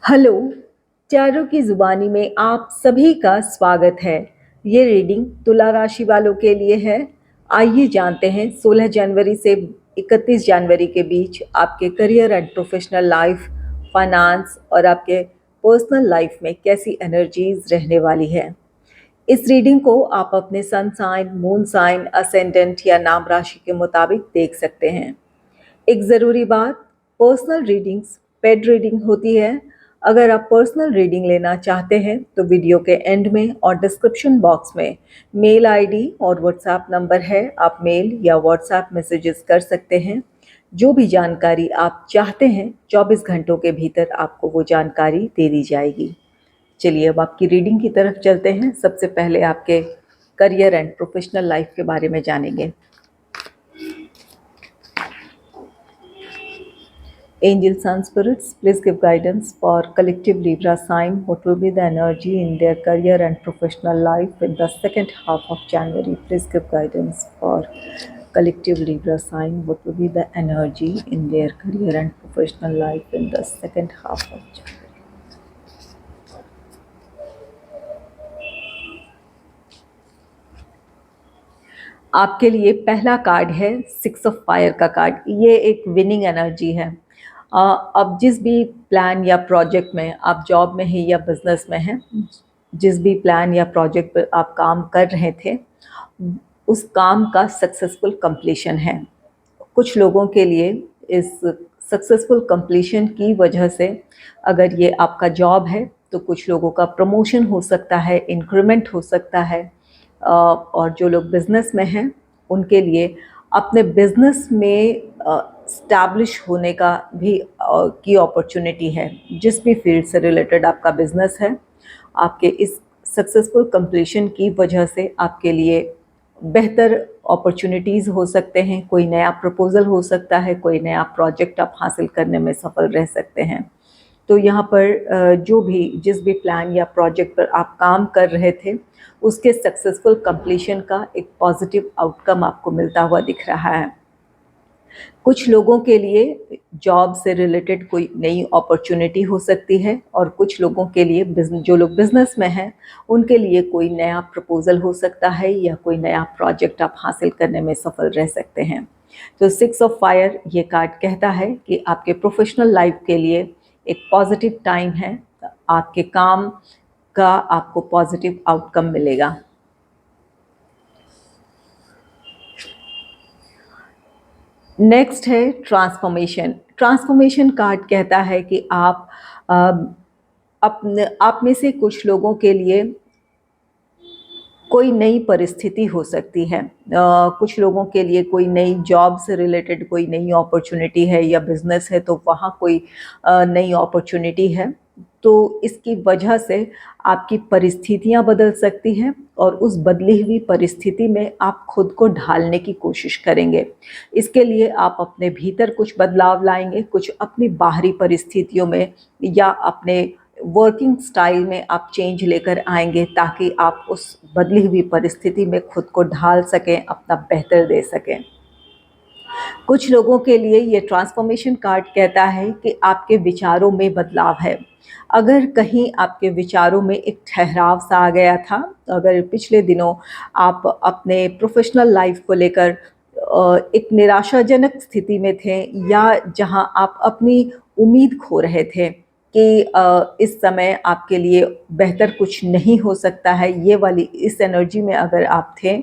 Hello, चारों की जुबानी में आप सभी का स्वागत है। ये रीडिंग तुला राशि वालों के लिए है। आइए जानते हैं 16 जनवरी से 31 जनवरी के बीच आपके career and professional life, finance और आपके पर्सनल लाइफ में कैसी एनर्जीज रहने वाली है। इस रीडिंग को आप अपने sun sign, moon sign, ascendant या नाम राशि के मुताबिक देख सकते हैं। एक ज़रूरी बात, पर्सनल रीडिंग्स पेड रीडिंग होती है। अगर आप पर्सनल रीडिंग लेना चाहते हैं तो वीडियो के एंड में और डिस्क्रिप्शन बॉक्स में मेल आईडी और व्हाट्सएप नंबर है। आप मेल या व्हाट्सएप मैसेजेस कर सकते हैं। जो भी जानकारी आप चाहते हैं 24 घंटों के भीतर आपको वो जानकारी दे दी जाएगी। चलिए अब आपकी रीडिंग की तरफ चलते हैं। सबसे पहले आपके करियर एंड प्रोफेशनल लाइफ के बारे में जानेंगे। Angels and spirits, please give guidance for collective Libra sign. What will be the energy in their career and professional life in the second half of January? Please give guidance for collective Libra sign. What will be the energy in their career and professional life in the second half of January? आपके लिए पहला card है 6 of fire का card. ये एक winning energy है। अब जिस भी प्लान या प्रोजेक्ट में आप जॉब में हैं या बिजनेस में हैं, जिस भी प्लान या प्रोजेक्ट पर आप काम कर रहे थे, उस काम का सक्सेसफुल कंप्लीशन है। कुछ लोगों के लिए इस सक्सेसफुल कंप्लीशन की वजह से, अगर ये आपका जॉब है तो कुछ लोगों का प्रमोशन हो सकता है, इंक्रीमेंट हो सकता है। और जो लोग बिज़नेस में हैं उनके लिए अपने बिज़नेस में स्टैब्लिश होने का भी की अपॉर्चुनिटी है। जिस भी फील्ड से रिलेटेड आपका बिज़नेस है, आपके इस सक्सेसफुल कंप्लीशन की वजह से आपके लिए बेहतर अपॉर्चुनिटीज़ हो सकते हैं। कोई नया प्रपोज़ल हो सकता है, कोई नया प्रोजेक्ट आप हासिल करने में सफल रह सकते हैं। तो यहाँ पर जो भी जिस भी प्लान या प्रोजेक्ट पर आप काम कर रहे थे, उसके सक्सेसफुल कंप्लीशन का एक पॉजिटिव आउटकम आपको मिलता हुआ दिख रहा है। कुछ लोगों के लिए जॉब से रिलेटेड कोई नई अपॉर्चुनिटी हो सकती है और कुछ लोगों के लिए जो लोग बिज़नेस में हैं उनके लिए कोई नया प्रपोज़ल हो सकता है या कोई नया प्रोजेक्ट आप हासिल करने में सफल रह सकते हैं। तो 6 ऑफ फायर ये कार्ड कहता है कि आपके प्रोफेशनल लाइफ के लिए एक पॉजिटिव टाइम है। आपके काम का आपको पॉजिटिव आउटकम मिलेगा। नेक्स्ट है ट्रांसफॉर्मेशन। ट्रांसफॉर्मेशन कार्ड कहता है कि आप अपने आप में से कुछ लोगों के लिए कोई नई परिस्थिति हो सकती है। कुछ लोगों के लिए कोई नई जॉब से रिलेटेड कोई नई अपॉर्चुनिटी है या बिज़नेस है तो वहाँ कोई नई अपॉर्चुनिटी है। तो इसकी वजह से आपकी परिस्थितियाँ बदल सकती हैं और उस बदली हुई परिस्थिति में आप खुद को ढालने की कोशिश करेंगे। इसके लिए आप अपने भीतर कुछ बदलाव लाएंगे, कुछ अपनी बाहरी परिस्थितियों में या अपने वर्किंग स्टाइल में आप चेंज लेकर आएंगे ताकि आप उस बदली हुई परिस्थिति में खुद को ढाल सकें, अपना बेहतर दे सकें। कुछ लोगों के लिए ये ट्रांसफॉर्मेशन कार्ड कहता है कि आपके विचारों में बदलाव है। अगर कहीं आपके विचारों में एक ठहराव सा आ गया था, अगर पिछले दिनों आप अपने प्रोफेशनल लाइफ को लेकर एक निराशाजनक स्थिति में थे या जहां आप अपनी उम्मीद खो रहे थे कि इस समय आपके लिए बेहतर कुछ नहीं हो सकता है, ये वाली इस एनर्जी में अगर आप थे,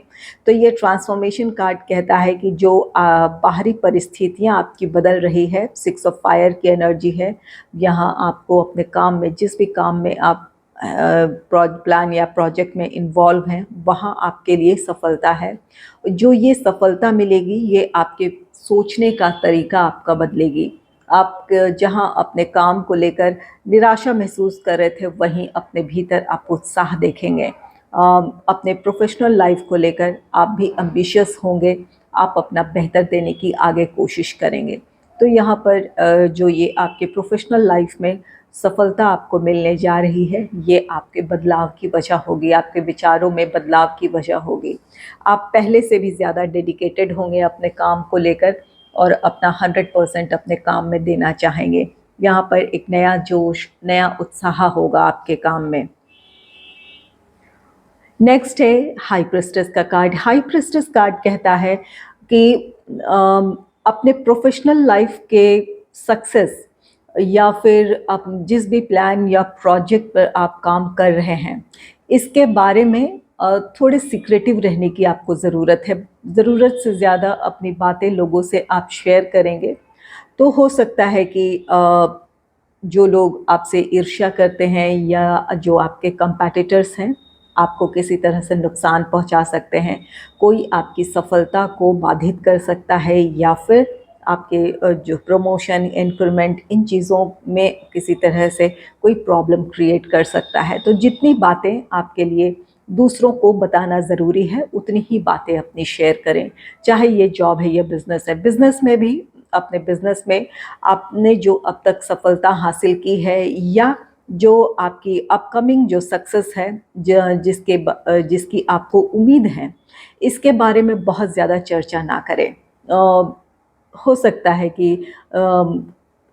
तो ये ट्रांसफॉर्मेशन कार्ड कहता है कि जो बाहरी परिस्थितियाँ आपकी बदल रही है, 6 ऑफ फायर की एनर्जी है। यहाँ आपको अपने काम में, जिस भी काम में आप प्लान या प्रोजेक्ट में इन्वॉल्व हैं, वहाँ आपके लिए सफलता है। जो ये सफलता मिलेगी ये आपके सोचने का तरीका आपका बदलेगी। आप जहाँ अपने काम को लेकर निराशा महसूस कर रहे थे, वहीं अपने भीतर आप उत्साह देखेंगे। अपने प्रोफेशनल लाइफ को लेकर आप भी एम्बिशियस होंगे, आप अपना बेहतर देने की आगे कोशिश करेंगे। तो यहाँ पर जो ये आपके प्रोफेशनल लाइफ में सफलता आपको मिलने जा रही है, ये आपके बदलाव की वजह होगी, आपके विचारों में बदलाव की वजह होगी। आप पहले से भी ज़्यादा डेडिकेटेड होंगे अपने काम को लेकर और अपना 100% अपने काम में देना चाहेंगे। यहाँ पर एक नया जोश, नया उत्साह होगा आपके काम में। नेक्स्ट है हाई प्रिस्टेस का कार्ड। हाई प्रिस्टेस कार्ड कहता है कि अपने प्रोफेशनल लाइफ के सक्सेस या फिर आप जिस भी प्लान या प्रोजेक्ट पर आप काम कर रहे हैं, इसके बारे में थोड़े सीक्रेटिव रहने की आपको ज़रूरत है। ज़रूरत से ज़्यादा अपनी बातें लोगों से आप शेयर करेंगे तो हो सकता है कि जो लोग आपसे ईर्ष्या करते हैं या जो आपके कंपैटिटर्स हैं, आपको किसी तरह से नुकसान पहुंचा सकते हैं। कोई आपकी सफलता को बाधित कर सकता है या फिर आपके जो प्रमोशन, इंक्रीमेंट, इन चीज़ों में किसी तरह से कोई प्रॉब्लम क्रिएट कर सकता है। तो जितनी बातें आपके लिए दूसरों को बताना ज़रूरी है, उतनी ही बातें अपनी शेयर करें। चाहे ये जॉब है या बिज़नेस है। बिज़नेस में भी अपने बिज़नेस में आपने जो अब तक सफलता हासिल की है या जो आपकी अपकमिंग जो सक्सेस है, जिसकी आपको उम्मीद है, इसके बारे में बहुत ज़्यादा चर्चा ना करें। हो सकता है कि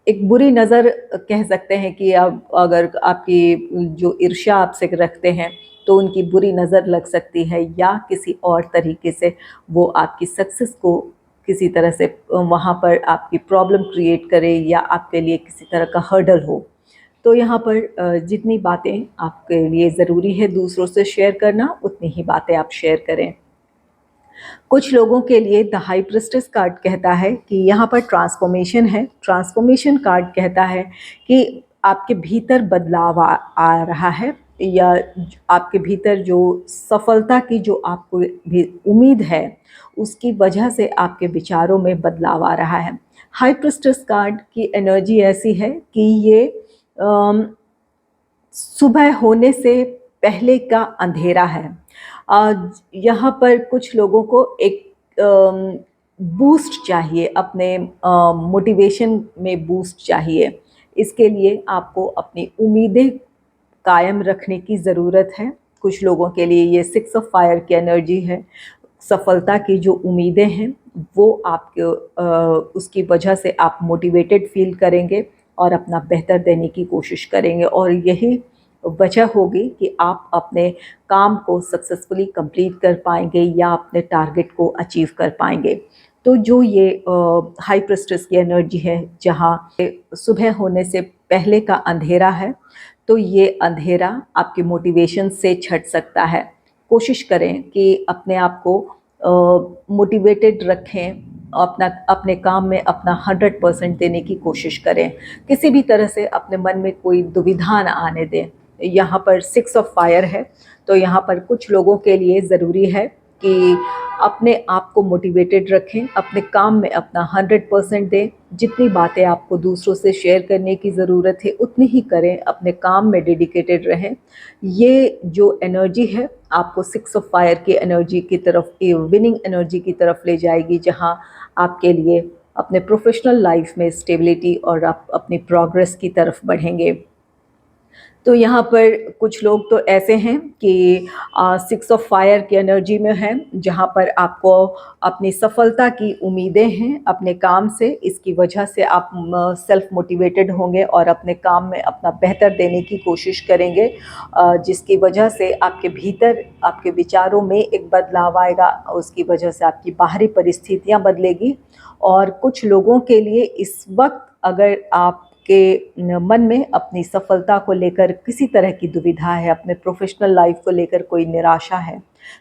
एक बुरी नज़र कह सकते हैं कि अब अगर आपकी जो ईर्ष्या आपसे रखते हैं तो उनकी बुरी नज़र लग सकती है या किसी और तरीके से वो आपकी सक्सेस को किसी तरह से वहाँ पर आपकी प्रॉब्लम क्रिएट करे या आपके लिए किसी तरह का हर्डल हो। तो यहाँ पर जितनी बातें आपके लिए ज़रूरी है दूसरों से शेयर करना, उतनी ही बातें आप शेयर करें। कुछ लोगों के लिए द हाई प्रिस्टेस कार्ड कहता है कि यहाँ पर ट्रांसफॉर्मेशन है। ट्रांसफॉर्मेशन कार्ड कहता है कि आपके भीतर बदलाव आ रहा है या आपके भीतर जो सफलता की जो आपको भी उम्मीद है, उसकी वजह से आपके विचारों में बदलाव आ रहा है। हाई प्रिस्टेस कार्ड की एनर्जी ऐसी है कि ये सुबह होने से पहले का अंधेरा है। यहाँ पर कुछ लोगों को एक बूस्ट चाहिए, अपने मोटिवेशन में बूस्ट चाहिए। इसके लिए आपको अपनी उम्मीदें कायम रखने की ज़रूरत है। कुछ लोगों के लिए ये 6 ऑफ फायर की एनर्जी है। सफलता की जो उम्मीदें हैं वो आपके उसकी वजह से आप मोटिवेटेड फील करेंगे और अपना बेहतर देने की कोशिश करेंगे और यही वजह होगी कि आप अपने काम को सक्सेसफुली कंप्लीट कर पाएंगे या अपने टारगेट को अचीव कर पाएंगे। तो जो ये हाई प्रिस्टेस की एनर्जी है, जहाँ सुबह होने से पहले का अंधेरा है, तो ये अंधेरा आपके मोटिवेशन से छट सकता है। कोशिश करें कि अपने आप को मोटिवेटेड रखें, अपने काम में अपना 100% देने की कोशिश करें। किसी भी तरह से अपने मन में कोई दुविधा ना आने दें। यहाँ पर 6 ऑफ फायर है, तो यहाँ पर कुछ लोगों के लिए ज़रूरी है कि अपने आप को मोटिवेटेड रखें, अपने काम में अपना 100% दें। जितनी बातें आपको दूसरों से शेयर करने की ज़रूरत है उतनी ही करें, अपने काम में डेडिकेटेड रहें। ये जो एनर्जी है आपको 6 ऑफ फायर की एनर्जी की तरफ, विनिंग एनर्जी की तरफ ले जाएगी, जहाँ आपके लिए अपने प्रोफेशनल लाइफ में स्टेबिलिटी और आप अपनी प्रोग्रेस की तरफ बढ़ेंगे। तो यहाँ पर कुछ लोग तो ऐसे हैं कि 6 ऑफ फायर की एनर्जी में हैं, जहाँ पर आपको अपनी सफलता की उम्मीदें हैं अपने काम से। इसकी वजह से आप सेल्फ मोटिवेटेड होंगे और अपने काम में अपना बेहतर देने की कोशिश करेंगे, जिसकी वजह से आपके भीतर आपके विचारों में एक बदलाव आएगा। उसकी वजह से आपकी बाहरी परिस्थितियाँ बदलेगी। और कुछ लोगों के लिए इस वक्त अगर आप के मन में अपनी सफलता को लेकर किसी तरह की दुविधा है, अपने प्रोफेशनल लाइफ को लेकर कोई निराशा है,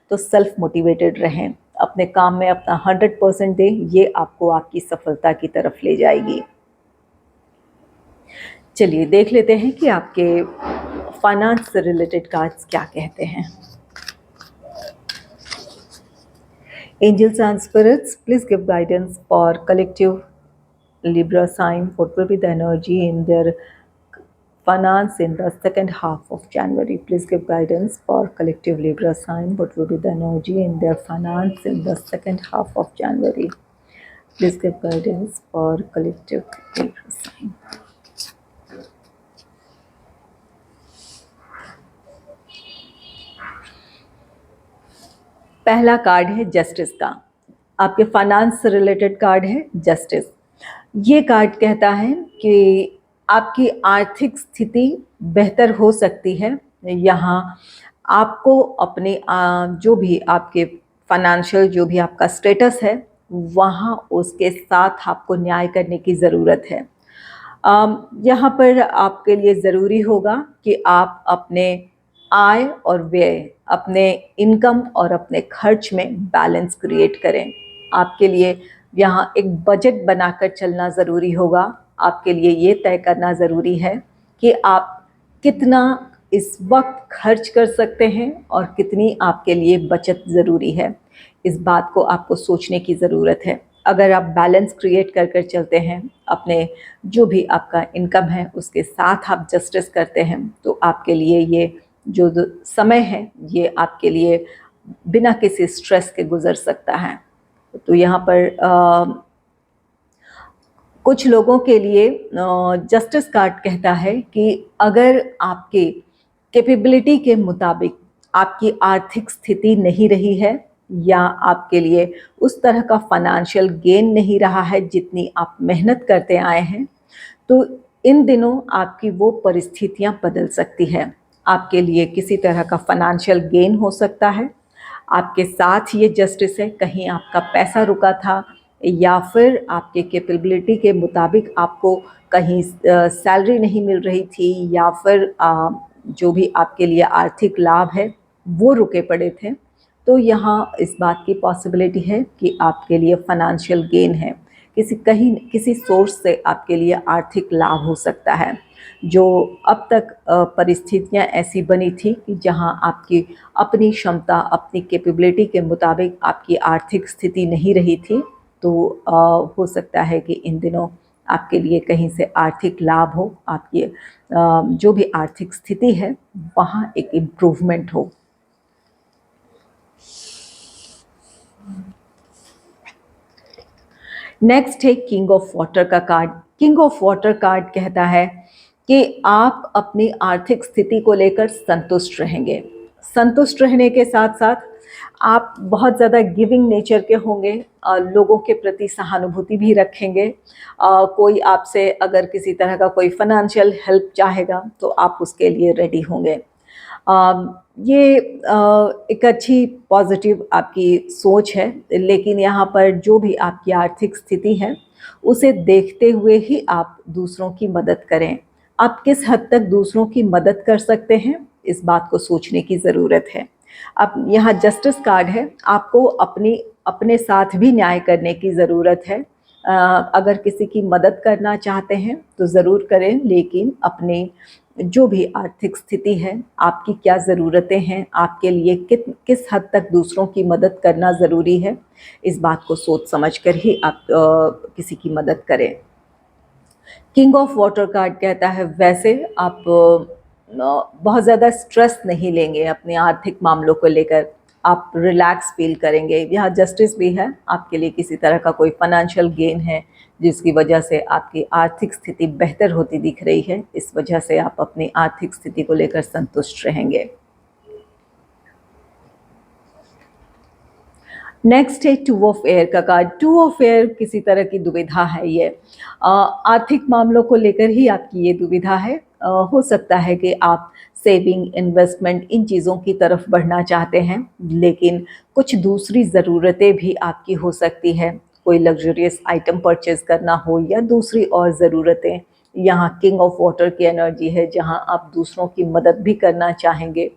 तो सेल्फ मोटिवेटेड रहें, अपने काम में अपना 100% दें। ये आपको आपकी सफलता की तरफ ले जाएगी। चलिए देख लेते हैं कि आपके फाइनेंस से रिलेटेड कार्ड्स क्या कहते हैं। Angels and spirits, please give guidance for collective Libra sign. What will be the energy in their finance in the second half of January? Please give guidance for collective Libra sign. What will be the energy in their finance in the second half of January? Please give guidance for collective Libra sign. पहला card है justice का। आपके finance से related card है justice. ये card कहता है कि आपकी आर्थिक स्थिति बेहतर हो सकती है। यहाँ आपको अपने जो भी आपके फाइनेंशियल जो भी आपका स्टेटस है, वहाँ उसके साथ आपको न्याय करने की ज़रूरत है। यहाँ पर आपके लिए ज़रूरी होगा कि आप अपने आय और व्यय, अपने इनकम और अपने खर्च में बैलेंस क्रिएट करें। आपके लिए यहाँ एक बजट बनाकर चलना ज़रूरी होगा। आपके लिए ये तय करना ज़रूरी है कि आप कितना इस वक्त खर्च कर सकते हैं और कितनी आपके लिए बचत ज़रूरी है। इस बात को आपको सोचने की ज़रूरत है। अगर आप बैलेंस क्रिएट कर कर चलते हैं, अपने जो भी आपका इनकम है उसके साथ आप जस्टिस करते हैं, तो आपके लिए ये जो समय है ये आपके लिए बिना किसी स्ट्रेस के गुजर सकता है। तो यहाँ पर कुछ लोगों के लिए जस्टिस कार्ड कहता है कि अगर आपके कैपेबिलिटी के मुताबिक आपकी आर्थिक स्थिति नहीं रही है या आपके लिए उस तरह का फाइनेंशियल गेन नहीं रहा है जितनी आप मेहनत करते आए हैं, तो इन दिनों आपकी वो परिस्थितियां बदल सकती है। आपके लिए किसी तरह का फाइनेंशियल गेन हो सकता है। आपके साथ ये जस्टिस है, कहीं आपका पैसा रुका था या फिर आपके कैपेबिलिटी के मुताबिक आपको कहीं सैलरी नहीं मिल रही थी या फिर जो भी आपके लिए आर्थिक लाभ है वो रुके पड़े थे। तो यहाँ इस बात की पॉसिबिलिटी है कि आपके लिए फाइनेंशियल गेन है, किसी सोर्स से आपके लिए आर्थिक लाभ हो सकता है। जो अब तक परिस्थितियां ऐसी बनी थी कि जहां आपकी अपनी क्षमता, अपनी कैपेबिलिटी के मुताबिक आपकी आर्थिक स्थिति नहीं रही थी, तो हो सकता है कि इन दिनों आपके लिए कहीं से आर्थिक लाभ हो, आपकी जो भी आर्थिक स्थिति है वहाँ एक इम्प्रूवमेंट हो। नेक्स्ट है किंग ऑफ वाटर का card. King of water card कहता है कि आप अपनी आर्थिक स्थिति को लेकर संतुष्ट रहेंगे। संतुष्ट रहने के साथ साथ आप बहुत ज़्यादा गिविंग नेचर के होंगे, लोगों के प्रति सहानुभूति भी रखेंगे। कोई आपसे अगर किसी तरह का कोई फाइनेंशियल हेल्प चाहेगा तो आप उसके लिए रेडी होंगे। ये एक अच्छी पॉजिटिव आपकी सोच है, लेकिन यहाँ पर जो भी आपकी आर्थिक स्थिति है उसे देखते हुए ही आप दूसरों की मदद करें। आप किस हद तक दूसरों की मदद कर सकते हैं, इस बात को सोचने की ज़रूरत है। अब यहाँ जस्टिस कार्ड है, आपको अपने साथ भी न्याय करने की ज़रूरत है। अगर किसी की मदद करना चाहते हैं तो ज़रूर करें, लेकिन अपने जो भी आर्थिक स्थिति है, आपकी क्या ज़रूरतें हैं, आपके लिए किस हद तक दूसरों की मदद करना ज़रूरी है, इस बात को सोच समझ कर ही आप किसी की मदद करें। किंग ऑफ वाटर कार्ड कहता है वैसे आप बहुत ज़्यादा स्ट्रेस नहीं लेंगे अपने आर्थिक मामलों को लेकर, आप रिलैक्स फील करेंगे। यहाँ जस्टिस भी है, आपके लिए किसी तरह का कोई फाइनेंशियल गेन है जिसकी वजह से आपकी आर्थिक स्थिति बेहतर होती दिख रही है, इस वजह से आप अपनी आर्थिक स्थिति को लेकर संतुष्ट रहेंगे। नेक्स्ट है टू ऑफ एयर का कार्ड। टू ऑफ एयर किसी तरह की दुविधा है, ये आर्थिक मामलों को लेकर ही आपकी ये दुविधा है। हो सकता है कि आप सेविंग, इन्वेस्टमेंट इन चीज़ों की तरफ बढ़ना चाहते हैं, लेकिन कुछ दूसरी ज़रूरतें भी आपकी हो सकती है, कोई लग्जरियस आइटम परचेज़ करना हो या दूसरी और ज़रूरतें। यहाँ किंग ऑफ वाटर की एनर्जी है, जहाँ आप दूसरों की मदद भी करना चाहेंगे।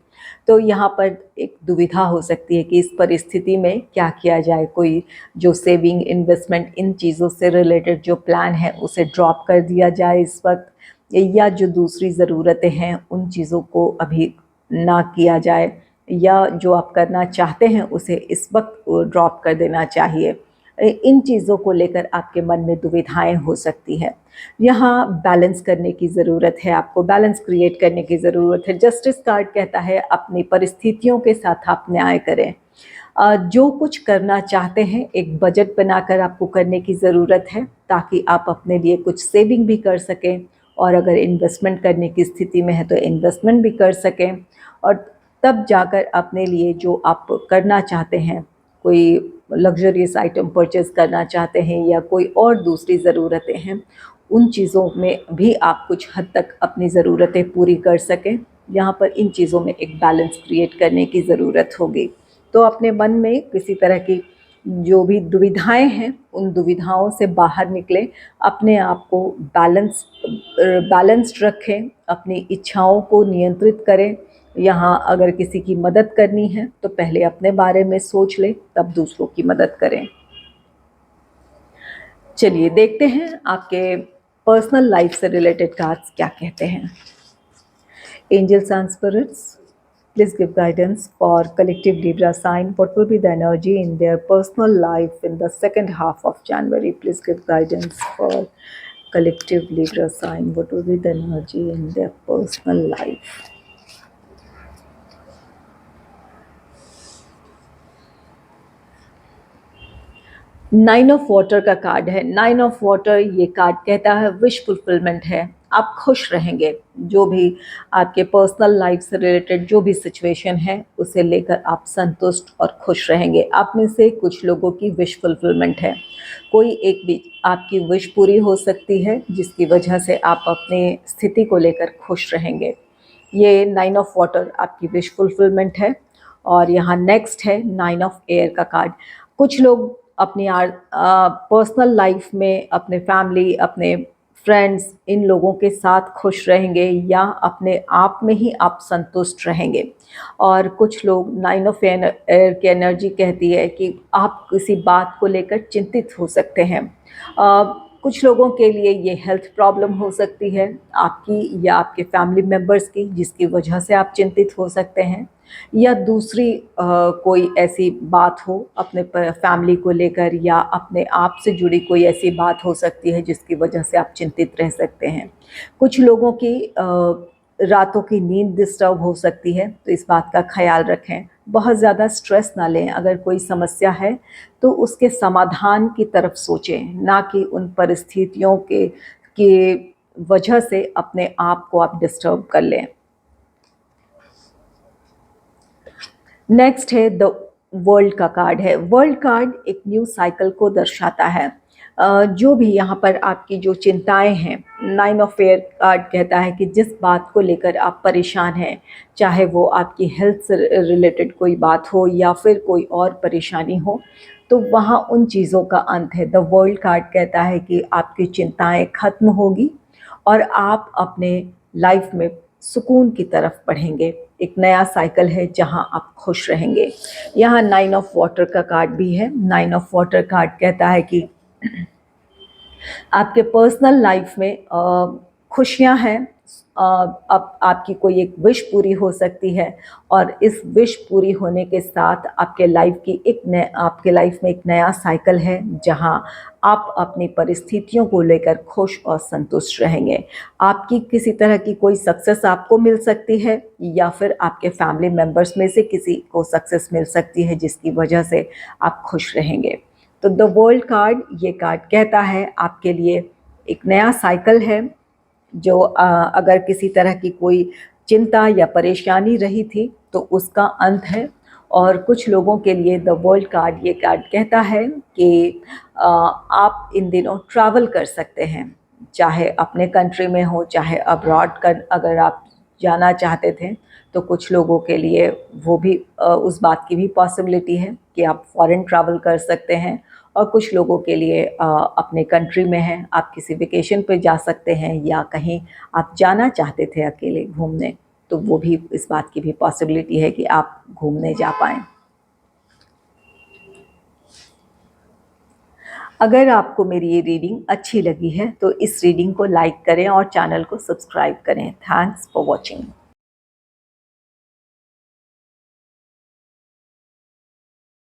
तो यहाँ पर एक दुविधा हो सकती है कि इस परिस्थिति में क्या किया जाए। कोई जो सेविंग, इन्वेस्टमेंट इन चीज़ों से रिलेटेड जो प्लान है उसे ड्रॉप कर दिया जाए इस वक्त, या जो दूसरी ज़रूरतें हैं उन चीज़ों को अभी ना किया जाए, या जो आप करना चाहते हैं उसे इस वक्त ड्रॉप कर देना चाहिए। इन चीज़ों को लेकर आपके मन में दुविधाएं हो सकती है। यहाँ बैलेंस करने की ज़रूरत है, आपको बैलेंस क्रिएट करने की ज़रूरत है। जस्टिस कार्ड कहता है अपनी परिस्थितियों के साथ आप न्याय करें। जो कुछ करना चाहते हैं एक बजट बनाकर आपको करने की ज़रूरत है, ताकि आप अपने लिए कुछ सेविंग भी कर सकें, और अगर इन्वेस्टमेंट करने की स्थिति में है तो इन्वेस्टमेंट भी कर सकें, और तब जाकर अपने लिए जो आप करना चाहते हैं, कोई लग्जरियस आइटम परचेज़ करना चाहते हैं या कोई और दूसरी ज़रूरतें हैं, उन चीज़ों में भी आप कुछ हद तक अपनी ज़रूरतें पूरी कर सकें। यहाँ पर इन चीज़ों में एक बैलेंस क्रिएट करने की ज़रूरत होगी। तो अपने मन में किसी तरह की जो भी दुविधाएं हैं, उन दुविधाओं से बाहर निकलें, अपने आप को बैलेंस्ड रखें, अपनी इच्छाओं को नियंत्रित करें। यहाँ अगर किसी की मदद करनी है तो पहले अपने बारे में सोच लें, तब दूसरों की मदद करें। चलिए देखते हैं आपके पर्सनल लाइफ से रिलेटेड कार्ड्स क्या कहते हैं। Angels and spirits, please give guidance for collective Libra sign. What will be the energy in their personal life in the second half of January? Please give guidance for collective Libra sign. What will be the energy in their personal life? Nine of water का card है। Nine of water ये card कहता है wish fulfilment है। आप खुश रहेंगे, जो भी आपके पर्सनल लाइफ से रिलेटेड जो भी सिचुएशन है उसे लेकर आप संतुष्ट और खुश रहेंगे। आप में से कुछ लोगों की विश फुलफिलमेंट है। कोई एक भी आपकी विश पूरी हो सकती है जिसकी वजह से आप अपने स्थिति को लेकर खुश रहेंगे। ये नाइन ऑफ वाटर आपकी विश फुलफिलमेंट है। और यहाँ नेक्स्ट है नाइन ऑफ एयर का कार्ड। कुछ लोग अपनी पर्सनल लाइफ में अपने फैमिली, अपने फ्रेंड्स, इन लोगों के साथ खुश रहेंगे या अपने आप में ही आप संतुष्ट रहेंगे। और कुछ लोग नाइन ऑफ एयर की एनर्जी कहती है कि आप किसी बात को लेकर चिंतित हो सकते हैं। कुछ लोगों के लिए ये हेल्थ प्रॉब्लम हो सकती है आपकी या आपके फैमिली मेम्बर्स की, जिसकी वजह से आप चिंतित हो सकते हैं। या दूसरी कोई ऐसी बात हो अपने फैमिली को लेकर या अपने आप से जुड़ी कोई ऐसी बात हो सकती है जिसकी वजह से आप चिंतित रह सकते हैं। कुछ लोगों की रातों की नींद डिस्टर्ब हो सकती है, तो इस बात का ख्याल रखें। बहुत ज़्यादा स्ट्रेस ना लें। अगर कोई समस्या है तो उसके समाधान की तरफ सोचें, ना कि उन परिस्थितियों के वजह से अपने आप को आप डिस्टर्ब कर लें। नेक्स्ट है द वर्ल्ड का कार्ड है। वर्ल्ड कार्ड एक न्यू साइकिल को दर्शाता है। जो भी यहाँ पर आपकी जो चिंताएं हैं, नाइन ऑफ एयर कार्ड कहता है कि जिस बात को लेकर आप परेशान हैं, चाहे वो आपकी हेल्थ से रिलेटेड कोई बात हो या फिर कोई और परेशानी हो, तो वहाँ उन चीज़ों का अंत है। द वर्ल्ड कार्ड कहता है कि आपकी चिंताएं खत्म होगी और आप अपने लाइफ में सुकून की तरफ बढ़ेंगे। एक नया साइकिल है जहां आप खुश रहेंगे। यहाँ नाइन ऑफ वाटर का कार्ड भी है। नाइन ऑफ वाटर कार्ड कहता है कि आपके पर्सनल लाइफ में खुशियां हैं। अब आपकी कोई एक विश पूरी हो सकती है और इस विश पूरी होने के साथ आपके लाइफ में एक नया साइकिल है जहां आप अपनी परिस्थितियों को लेकर खुश और संतुष्ट रहेंगे। आपकी किसी तरह की कोई सक्सेस आपको मिल सकती है या फिर आपके फैमिली मेम्बर्स में से किसी को सक्सेस मिल सकती है जिसकी वजह से आप खुश रहेंगे। तो द वर्ल्ड कार्ड, ये कार्ड कहता है आपके लिए एक नया साइकिल है जो अगर किसी तरह की कोई चिंता या परेशानी रही थी तो उसका अंत है। और कुछ लोगों के लिए द वर्ल्ड कार्ड, ये कार्ड कहता है कि आप इन दिनों ट्रैवल कर सकते हैं, चाहे अपने कंट्री में हो चाहे अब्रॉड कर अगर आप जाना चाहते थे तो कुछ लोगों के लिए वो भी उस बात की भी पॉसिबिलिटी है कि आप फॉरेन ट्रैवल कर सकते हैं। और कुछ लोगों के लिए अपने कंट्री में हैं, आप किसी वेकेशन पे जा सकते हैं या कहीं आप जाना चाहते थे अकेले घूमने, तो वो भी इस बात की भी पॉसिबिलिटी है कि आप घूमने जा पाएँ। अगर आपको मेरी ये रीडिंग अच्छी लगी है तो इस रीडिंग को लाइक करें और चैनल को सब्सक्राइब करें। Thanks for watching.